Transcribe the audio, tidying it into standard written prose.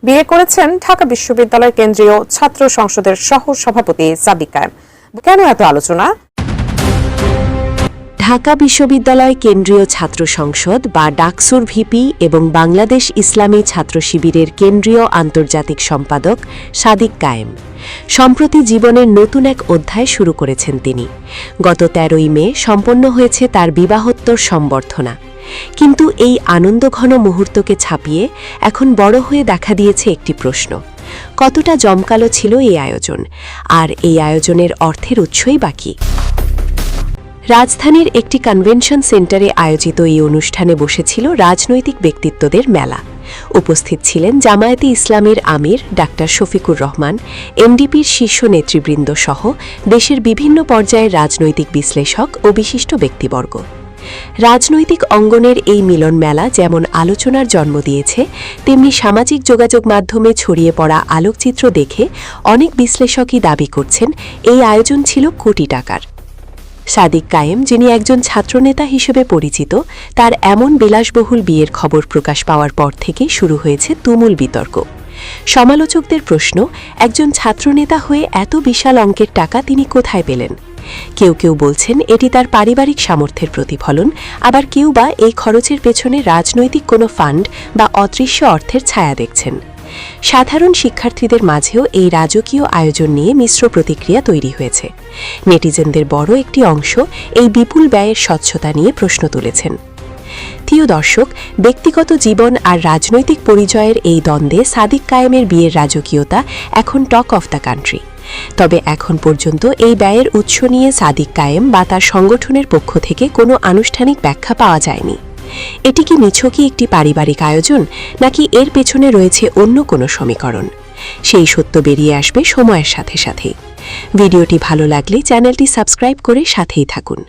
বিয়ে করেছেন ঢাকা বিশ্ববিদ্যালয় কেন্দ্রীয় ছাত্র সংসদের সহ সভাপতি সাদিক কায়েম। কেন এত আলোচনা? ঢাকা বিশ্ববিদ্যালয় কেন্দ্রীয় ছাত্র সংসদ বা ডাকসুর ভিপি এবং বাংলাদেশ ইসলামী ছাত্র শিবিরের কেন্দ্রীয় আন্তর্জাতিক সম্পাদক সাদিক কায়েম সম্প্রতি জীবনের নতুন এক অধ্যায় শুরু করেছেন তিনি। গত ১৩ই মে সম্পন্ন হয়েছে তার বিবাহোত্তর সম্বর্ধনা। কিন্তু এই আনন্দঘন মুহূর্তকে ছাপিয়ে এখন বড় হয়ে দেখা দিয়েছে একটি প্রশ্ন: কতটা জমকালো ছিল এই আয়োজন, আর এই আয়োজনের অর্থের উৎসই বাকি? রাজধানীর একটি কনভেনশন সেন্টারে আয়োজিত এই অনুষ্ঠানে বসেছিল রাজনৈতিক ব্যক্তিত্বদের মেলা। উপস্থিত ছিলেন জামায়াতে ইসলামীর আমির ডাক্তার শফিকুর রহমান, এমডিপির শীর্ষ নেতৃবৃন্দ সহ দেশের বিভিন্ন পর্যায়ের রাজনৈতিক বিশ্লেষক ও বিশিষ্ট ব্যক্তিবর্গ। রাজনৈতিক অঙ্গনের এই মিলন মেলা যেমন আলোচনার জন্ম দিয়েছে, তেমনি সামাজিক যোগাযোগ মাধ্যমে ছড়িয়ে পড়া আলোকচিত্র দেখে অনেক বিশ্লেষকই দাবি করছেন এই আয়োজন ছিল কোটি টাকার। সাদিক কায়েম, যিনি একজন ছাত্রনেতা হিসেবে পরিচিত, তার এমন বিলাসবহুল বিয়ের খবর প্রকাশ পাওয়ার পর থেকে শুরু হয়েছে তুমুল বিতর্ক। সমালোচকদের প্রশ্ন, একজন ছাত্রনেতা হয়ে এত বিশাল অঙ্কের টাকা তিনি কোথায় পেলেন? কেউ কেউ বলছেন এটি তার পারিবারিক সামর্থ্যের প্রতিফলন, আবার কেউ বা এই খরচের পেছনে রাজনৈতিক কোনো ফান্ড বা অদৃশ্য অর্থের ছায়া দেখছেন। সাধারণ শিক্ষার্থীদের মাঝেও এই রাজকীয় আয়োজন নিয়ে মিশ্র প্রতিক্রিয়া তৈরি হয়েছে। নেটিজেনদের বড় একটি অংশ এই বিপুল ব্যয়ের স্বচ্ছতা নিয়ে প্রশ্ন তুলেছেন। প্রিয় দর্শক, ব্যক্তিগত জীবন আর রাজনৈতিক পরিচয়ের এই দ্বন্দ্বে সাদিক কায়েমের বিয়ের রাজকীয়তা এখন টক অফ দ্য কান্ট্রি। তবে এখন পর্যন্ত এই ব্যয়ের উৎস নিয়ে সাদিক কায়েম বা তার সংগঠনের পক্ষ থেকে কোনো আনুষ্ঠানিক ব্যাখ্যা পাওয়া যায়নি। এটি কি নিছকই একটি পারিবারিক আয়োজন, নাকি এর পেছনে রয়েছে অন্য কোনো সমীকরণ? সেই সত্য বেরিয়ে আসবে সময়ের সাথে সাথে। ভিডিওটি ভালো লাগলে চ্যানেলটি সাবস্ক্রাইব করে সাথেই থাকুন।